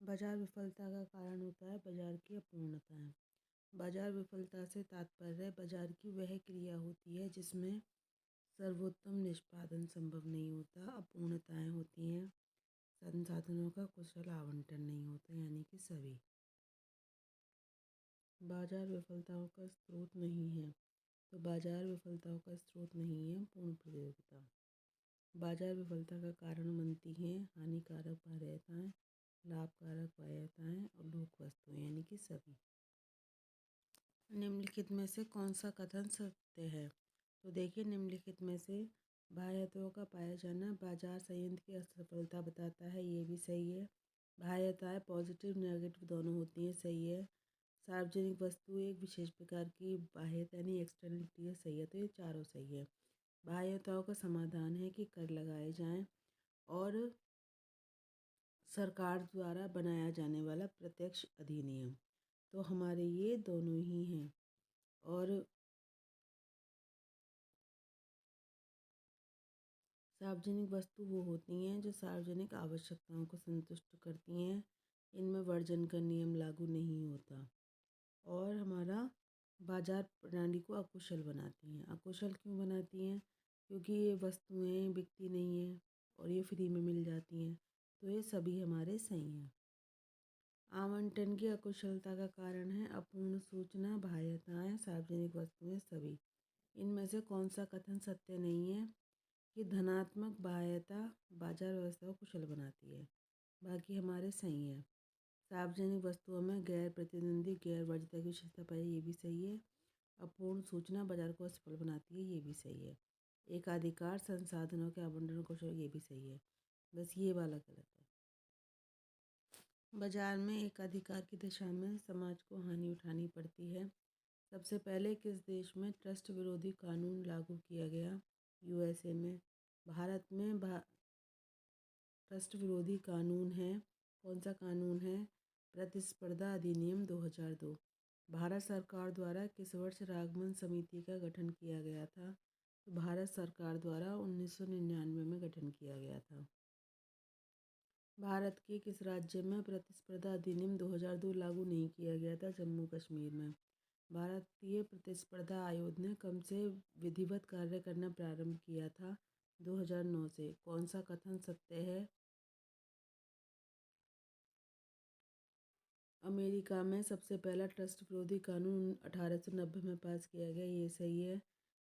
बाजार विफलता का कारण होता है बाजार की अपूर्णताएं। बाजार विफलता से तात्पर्य बाजार की वह क्रिया होती है जिसमें सर्वोत्तम निष्पादन संभव नहीं होता, अपूर्णताएं होती हैं, संसाधनों का कुशल आवंटन नहीं होता, यानी कि सभी। बाजार विफलताओं का स्रोत नहीं है, तो बाजार विफलताओं का स्रोत नहीं है पूर्ण प्रतियोगिता। बाजार विफलता का कारण बनती हैं हानिकारक बाध्यताएं, लाभकारक बाध्यताएं और लोक वस्तुएं, यानी कि सभी। निम्नलिखित में से कौन सा कथन सत्य है? तो देखिए, निम्नलिखित में से बाह्यताओं का पाया जाना बाजार संयंत्र की असफलता बताता है, ये भी सही है। बाह्यताएं पॉजिटिव नेगेटिव दोनों होती हैं, सही है। सार्वजनिक वस्तु एक विशेष प्रकार की बाह्यता यानी एक्सटर्नलिटी है, सही है। तो ये चारों सही है। बाह्यताओं का समाधान है कि कर लगाए जाएं और सरकार द्वारा बनाया जाने वाला प्रत्यक्ष अधिनियम, तो हमारे ये दोनों ही हैं। और सार्वजनिक वस्तु वो होती हैं जो सार्वजनिक आवश्यकताओं को संतुष्ट करती हैं, इनमें वर्जन का नियम लागू नहीं होता। और हमारा बाजार प्रणाली को अकुशल बनाती हैं। अकुशल क्यों बनाती हैं? क्योंकि ये वस्तुएं बिकती नहीं हैं और ये फ्री में मिल जाती हैं, तो ये सभी हमारे सही हैं। आवंटन की अकुशलता का कारण है अपूर्ण सूचना, बाह्यताएं, सार्वजनिक वस्तुएं, सभी। इनमें से कौन सा कथन सत्य नहीं है? कि धनात्मक बाह्यता बाजार व्यवस्था को कुशल बनाती है, बाकी हमारे सही है। सार्वजनिक वस्तुओं में गैर प्रतिद्वंदी गैर वर्जिता की विशेषता पाई, ये भी सही है। अपूर्ण सूचना बाजार को असफल बनाती है, ये भी सही है। एकाधिकार संसाधनों के आवंटन को कुशल, ये भी सही है। बस ये वाला गलत है। बाजार में एकाधिकार की दिशा में समाज को हानि उठानी पड़ती है। सबसे पहले किस देश में ट्रस्ट विरोधी कानून लागू किया गया? यूएसए में। भारत में ट्रस्ट विरोधी कानून है, कौन सा कानून है? प्रतिस्पर्धा अधिनियम 2002। भारत सरकार द्वारा किस वर्ष रागमन समिति का गठन किया गया था? तो भारत सरकार द्वारा 1999 में गठन किया गया था। भारत के किस राज्य में प्रतिस्पर्धा अधिनियम 2002 लागू नहीं किया गया था? जम्मू कश्मीर में। भारतीय प्रतिस्पर्धा आयोग ने कब से विधिवत कार्य करना प्रारंभ किया था? 2009 से। कौन सा कथन सत्य है? अमेरिका में सबसे पहला ट्रस्ट विरोधी कानून 1890 में पास किया गया, ये सही है।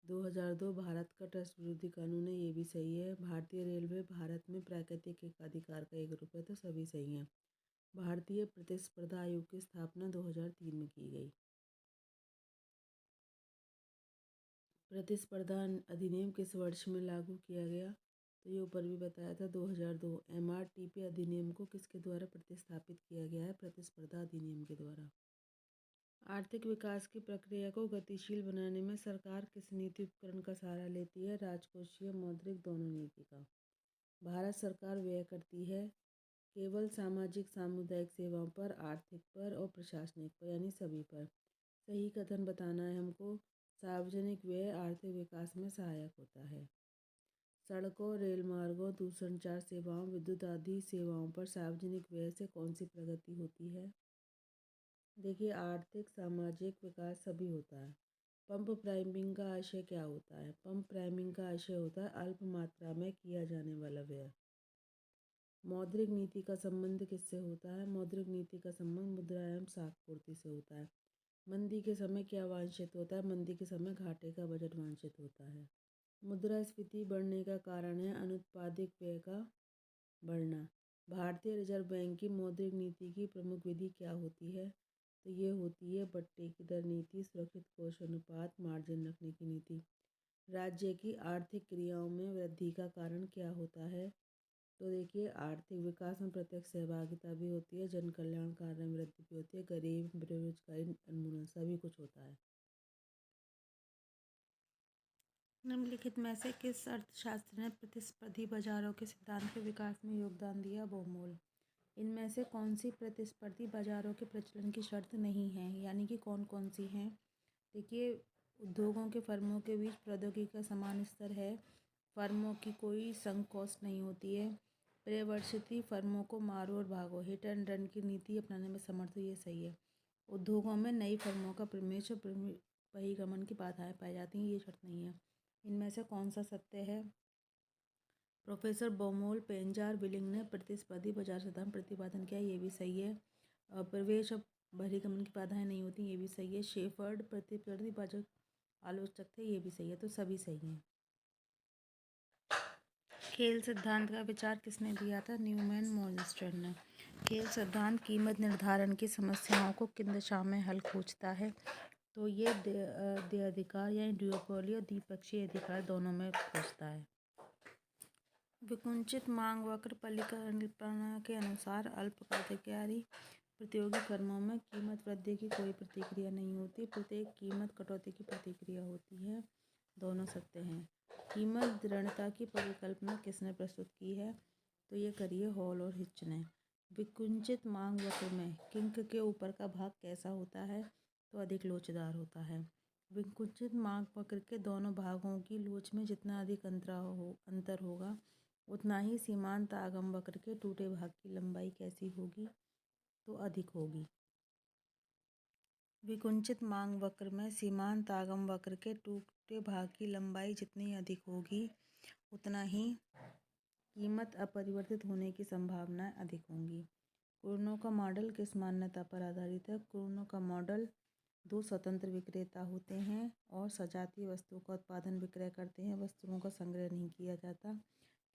2002 भारत का ट्रस्ट विरोधी कानून है, ये भी सही है। भारतीय रेलवे भारत में प्राकृतिक एकाधिकार का एक रूप है, तो सभी सही हैं। भारतीय प्रतिस्पर्धा आयोग की स्थापना 2003 में की गई। प्रतिस्पर्धा अधिनियम किस वर्ष में लागू किया गया? तो ये ऊपर भी बताया था, 2002। एमआरटीपी अधिनियम को किसके द्वारा प्रतिस्थापित किया गया है? प्रतिस्पर्धा अधिनियम के द्वारा। आर्थिक विकास की प्रक्रिया को गतिशील बनाने में सरकार किस नीति उपकरण का सहारा लेती है? राजकोषीय, मौद्रिक, दोनों नीति का। भारत सरकार व्यय करती है केवल सामाजिक सामुदायिक सेवाओं पर, आर्थिक पर और प्रशासनिक पर, यानी सभी पर। सही कथन बताना है हमको। सार्वजनिक व्यय आर्थिक विकास में सहायक होता है। सड़कों, रेल मार्गों, दूरसंचार सेवाओं, विद्युत आदि सेवाओं पर सार्वजनिक व्यय से कौन सी प्रगति होती है? देखिए, आर्थिक सामाजिक विकास सभी होता है। पंप प्राइमिंग का आशय क्या होता है? पंप प्राइमिंग का आशय होता है अल्प मात्रा में किया जाने वाला व्यय। मौद्रिक नीति का संबंध किससे होता है? मौद्रिक नीति का संबंध मुद्रा एवं साख पूर्ति से होता है। मंदी के समय क्या वांछित होता है? मंदी के समय घाटे का बजट वांछित होता है। मुद्रास्फीति बढ़ने का कारण है अनुत्पादित व्यय का बढ़ना। भारतीय रिजर्व बैंक की मौद्रिक नीति की प्रमुख विधि क्या होती है? तो ये होती है बट्टे की दर नीति, सुरक्षित कोष अनुपात, मार्जिन रखने की नीति। राज्य की आर्थिक क्रियाओं में वृद्धि का कारण क्या होता है? तो देखिए, आर्थिक विकास में प्रत्यक्ष सहभागिता भी होती है, जन कल्याण कार्य में वृद्धि भी होती है, गरीब बेरोजगारी उन्मूलन सभी कुछ होता है। निम्नलिखित में से किस अर्थशास्त्री ने प्रतिस्पर्धी बाजारों के सिद्धांत के विकास में योगदान दिया? बोहमोल। इनमें से कौन सी प्रतिस्पर्धी बाजारों के प्रचलन की शर्त नहीं है, यानी कि कौन कौन सी हैं? देखिए, उद्योगों के फर्मों के बीच प्रौद्योगिकी का समान स्तर है, फर्मों की कोई संक कॉस्ट नहीं होती है, पर्यवेक्षित फर्मों को मारो और भागो, हिट एंड रन की नीति अपनाने में समर्थ हो, ये सही है। उद्योगों में नई फर्मों का प्रवेश और बहिर्गमन की बाधाएं पाई जाती हैं, ये शर्त नहीं है। इनमें से कौन सा सत्य है? प्रोफेसर बोमोल, पेंजार, बिलिंग ने प्रतिस्पर्धी बाजार सिद्धांत प्रतिपादन किया, ये भी सही है। प्रवेश और बहिर्गमन की बाधाएं नहीं होती, ये भी सही है। शेफर्ड प्रतिस्पर्धी बाजार आलोचक थे, ये भी सही है। तो सभी सही हैं। खेल सिद्धांत का विचार किसने दिया था? न्यूमैन मॉर्गनस्टर्न ने। खेल सिद्धांत कीमत निर्धारण की समस्याओं को किन दिशा में हल खोजता है? तो ये देय अधिकार यानी ड्यूओपोली और द्विपक्षीय अधिकार दोनों में खोजता है। विकुंचित मांग वक्र परिकल्पना के अनुसार अल्पकालिकारी प्रतियोगी फर्मों में कीमत वृद्धि की कोई प्रतिक्रिया नहीं होती, प्रत्येक कीमत कटौती की प्रतिक्रिया होती है, दोनों सत्य हैं। कीमत दृढ़ता की परिकल्पना किसने प्रस्तुत की है? तो ये करिए हॉल और हिच ने। विकुंचित मांग वक्र में किंक के ऊपर का भाग कैसा होता है? तो अधिक लोचदार होता है। विकुंचित मांग वक्र के दोनों भागों की लोच में जितना अधिक अंतर होगा, उतना ही सीमांत आगम वक्र के टूटे भाग की लंबाई कैसी होगी? तो अधिक होगी। विकुंचित मांग वक्र में सीमांत आगम वक्र के टूटे भाग की लंबाई जितनी अधिक होगी, उतना ही कीमत अपरिवर्तित होने की संभावनाएं अधिक होंगी। कुर्नो का मॉडल किस मान्यता पर आधारित है? कुर्नो का मॉडल दो स्वतंत्र विक्रेता होते हैं और सजातीय वस्तुओं का उत्पादन विक्रय करते हैं, वस्तुओं का संग्रह नहीं किया जाता,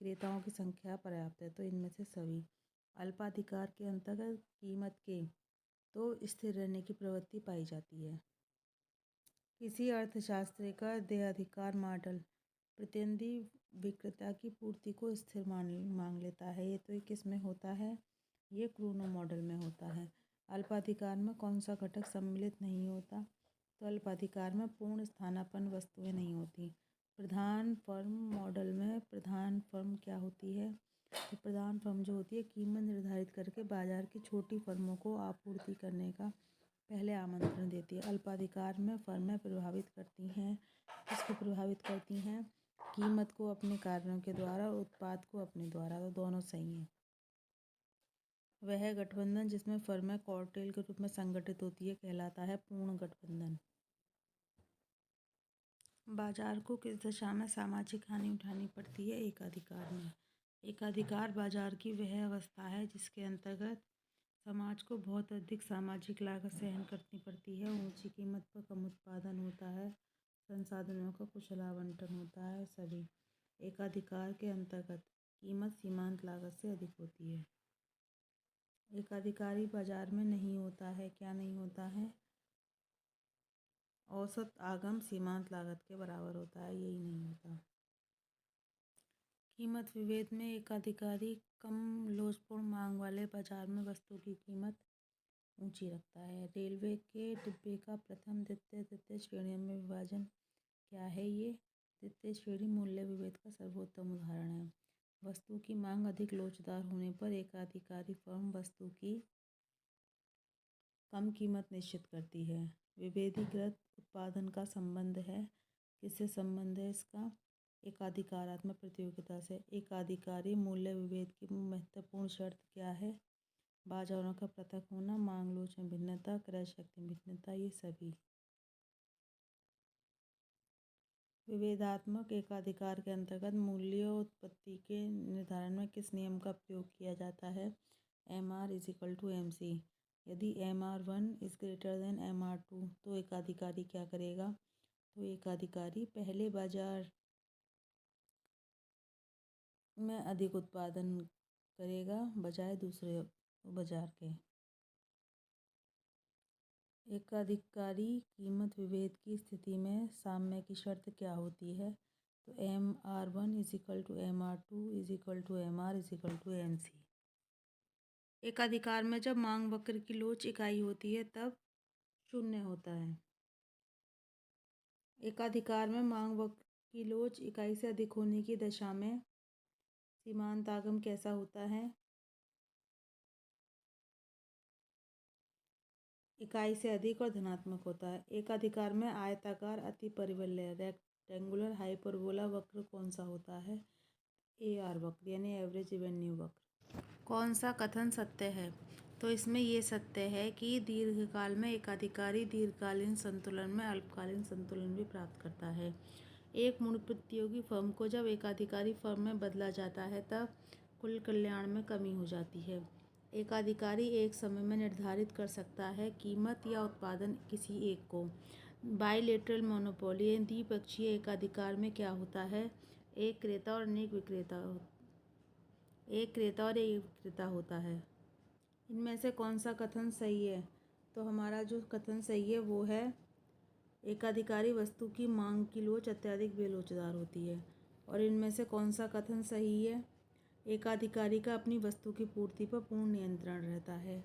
क्रेताओं की संख्या पर्याप्त है। तो इनमें से सभी। अल्पाधिकार के अंतर्गत कीमत के तो स्थिर रहने की प्रवृत्ति पाई जाती है। किसी अर्थशास्त्री का देय अधिकार मॉडल प्रतिद्वंदी विक्रेता की पूर्ति को स्थिर मांग लेता है, ये तो किस में होता है? ये कुर्नो मॉडल में होता है। अल्पाधिकार में कौन सा घटक सम्मिलित नहीं होता? तो अल्पाधिकार में पूर्ण स्थानापन्न वस्तुएं नहीं होती। प्रधान फर्म मॉडल में प्रधान फर्म क्या होती है? तो प्रधान फर्म जो होती है कीमत निर्धारित करके बाजार की छोटी फर्मों को आपूर्ति करने का पहले आमंत्रण देती है। अल्पाधिकार में फर्में प्रभावित करती हैं, किसको प्रभावित करती हैं? कीमत को अपने कार्यों के द्वारा, उत्पाद को अपने द्वारा, तो दोनों सही हैं। वह गठबंधन जिसमें फर्में कार्टेल के रूप में संगठित होती है कहलाता है पूर्ण गठबंधन। बाजार को किस दशा में सामाजिक हानि उठानी पड़ती है? एकाधिकार में। एकाधिकार बाजार की वह अवस्था है जिसके अंतर्गत समाज को बहुत अधिक सामाजिक लागत सहन करनी पड़ती है, ऊंची कीमत पर कम उत्पादन होता है, संसाधनों का कुशल आवंटन होता है। सभी। एकाधिकार के अंतर्गत कीमत सीमांत लागत से अधिक होती है। एकाधिकारी बाजार में नहीं होता है, क्या नहीं होता है? औसत आगम सीमांत लागत के बराबर होता है, यही नहीं होता। कीमत विभेद में एकाधिकारी कम लोचपूर्ण मांग वाले बाजार में वस्तु की कीमत ऊंची रखता है। रेलवे के डिब्बे का प्रथम द्वितीय तृतीय श्रेणियों में विभाजन क्या है? ये तृतीय श्रेणी मूल्य विभेद का सर्वोत्तम उदाहरण है। वस्तु की मांग अधिक लोचदार होने पर एकाधिकारी फर्म वस्तु की कम कीमत निश्चित करती है। विभेदीकृत उत्पादन का संबंध है, किससे संबंध है इसका? एकाधिकारात्मक प्रतियोगिता से। एकाधिकारी मूल्य विभेद की महत्वपूर्ण शर्त क्या है? बाजारों का पृथक होना, मांग लोच में भिन्नता, क्रय शक्ति में भिन्नता, ये सभी। विभेदात्मक एकाधिकार के अंतर्गत मूल्य उत्पत्ति के निर्धारण में किस नियम का प्रयोग किया जाता है? MR=MC। यदि MR1 is greater than MR2 तो एकाधिकारी क्या करेगा? तो एकाधिकारी पहले बाजार में अधिक उत्पादन करेगा बजाय दूसरे बाजार के। एकाधिकारी कीमत विभेद की स्थिति में साम्य की शर्त क्या होती है? तो MR1=MR2=MR=MC। एकाधिकार में जब मांग वक्र की लोच इकाई होती है तब शून्य होता है। एकाधिकार में मांग वक्र की लोच इकाई से अधिक होने की दशा में सीमांत आगम कैसा होता है? इकाई से अधिक और धनात्मक होता है। एकाधिकार में आयताकार अतिपरिवलय रेक्टेंगुलर हाइपरबोला वक्र कौन सा होता है? AR वक्र यानी एवरेज रेवेन्यू वक्र। कौन सा कथन सत्य है? तो इसमें ये सत्य है कि दीर्घकाल में एकाधिकारी दीर्घकालीन संतुलन में अल्पकालीन संतुलन भी प्राप्त करता है। एक मूल प्रतियोगी फर्म को जब एकाधिकारी फर्म में बदला जाता है तब कुल कल्याण में कमी हो जाती है। एकाधिकारी एक समय में निर्धारित कर सकता है कीमत या उत्पादन किसी एक को। बाइलेटरल मोनोपोली द्विपक्षीय एकाधिकार में क्या होता है? एक क्रेता और एक विक्रेता होता है। इनमें से कौन सा कथन सही है? तो हमारा जो कथन सही है वो है एकाधिकारी वस्तु की मांग की लोच अत्यधिक बेलोचदार होती है। और इनमें से कौन सा कथन सही है? एकाधिकारी का अपनी वस्तु की पूर्ति पर पूर्ण नियंत्रण रहता है।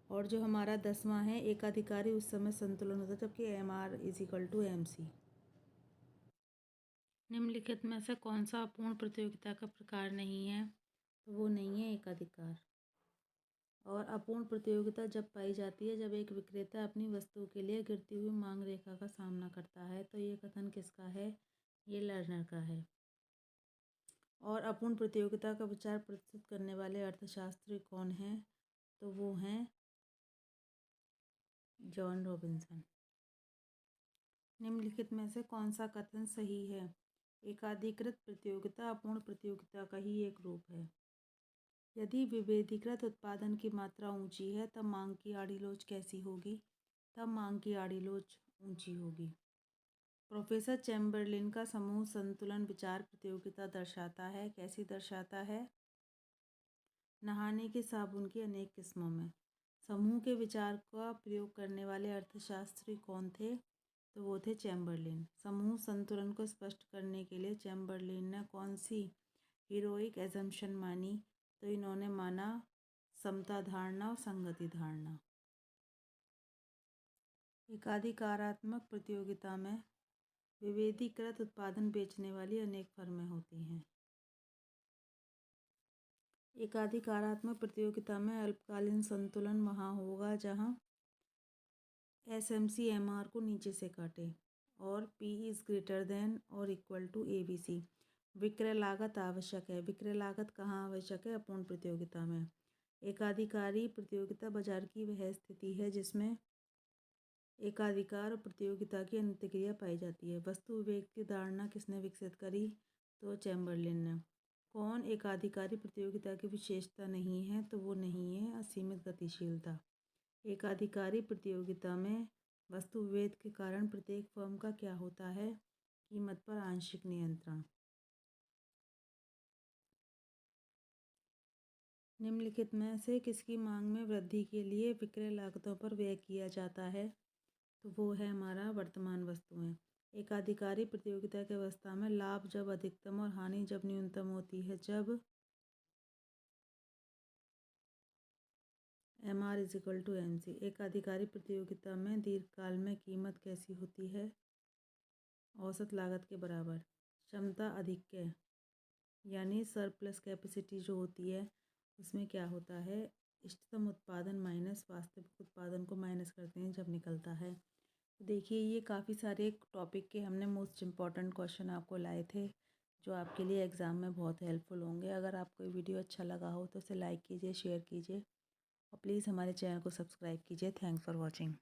और जो हमारा 10वां है एकाधिकारी उस समय संतुलन होता है जबकि MR=MC। निम्नलिखित में से कौन सा अपूर्ण प्रतियोगिता का प्रकार नहीं है? तो वो नहीं है एकाधिकार। और अपूर्ण प्रतियोगिता जब पाई जाती है जब एक विक्रेता अपनी वस्तु के लिए गिरती हुई मांग रेखा का सामना करता है। तो ये कथन किसका है? ये लर्नर का है। और अपूर्ण प्रतियोगिता का विचार प्रस्तुत करने वाले अर्थशास्त्री कौन हैं? तो वो हैं जॉन रॉबिन्सन। निम्नलिखित में से कौन सा कथन सही है? एकाधिकृत प्रतियोगिता अपूर्ण प्रतियोगिता का ही एक रूप है। यदि विभेदीकृत उत्पादन की मात्रा ऊंची है तब मांग की आड़ी लोच कैसी होगी? तब मांग की आड़ी लोच ऊंची होगी। प्रोफेसर चैम्बरलिन का समूह संतुलन विचार प्रतियोगिता दर्शाता है। कैसी दर्शाता है? नहाने के साबुन की अनेक किस्मों में। समूह के विचार का प्रयोग करने वाले अर्थशास्त्री कौन थे? तो वो थे चैम्बरलिन। समूह संतुलन को स्पष्ट करने के लिए चैम्बरलिन ने कौन सी हीरोइक एजम्पशन मानी? तो इन्होंने माना समता धारणा और संगति धारणा। एकाधिकारात्मक प्रतियोगिता में विभेदीकृत उत्पादन बेचने वाली अनेक फर्में होती हैं। एकाधिकारात्मक प्रतियोगिता में अल्पकालीन संतुलन वहाँ होगा जहाँ SMC MR को नीचे से काटे और P=greater than or equal to ABC। विक्रय लागत आवश्यक है। विक्रय लागत कहाँ आवश्यक है? अपूर्ण प्रतियोगिता में। एकाधिकारी प्रतियोगिता बाजार की वह स्थिति है जिसमें एकाधिकार और प्रतियोगिता की अंतक्रिया पाई जाती है। वस्तु विवेक की धारणा किसने विकसित करी? तो चैम्बरलिन ने। कौन एकाधिकारी प्रतियोगिता की विशेषता नहीं है? तो वो नहीं है असीमित गतिशीलता। एकाधिकारी प्रतियोगिता में वस्तु विभेद के कारण प्रत्येक फर्म का क्या होता है? कीमत पर आंशिक नियंत्रण। निम्नलिखित में से किसकी मांग में वृद्धि के लिए विक्रय लागतों पर व्यय किया जाता है? तो वो है हमारा वर्तमान वस्तुएं। एकाधिकारी प्रतियोगिता की अवस्था में लाभ जब अधिकतम और हानि जब न्यूनतम होती है जब MR=MC। एकाधिकारी प्रतियोगिता में दीर्घकाल में कीमत कैसी होती है? औसत लागत के बराबर। क्षमता अधिक्य यानी सरप्लस कैपेसिटी जो होती है उसमें क्या होता है? इष्टतम उत्पादन माइनस वास्तविक उत्पादन को माइनस करते हैं जब निकलता है। तो देखिए ये काफ़ी सारे टॉपिक के हमने मोस्ट इम्पॉर्टेंट क्वेश्चन आपको लाए थे जो आपके लिए एग्ज़ाम में बहुत हेल्पफुल होंगे। अगर आपको ये वीडियो अच्छा लगा हो तो इसे लाइक कीजिए, शेयर कीजिए और प्लीज़ हमारे चैनल को सब्सक्राइब कीजिए। Thanks for watching.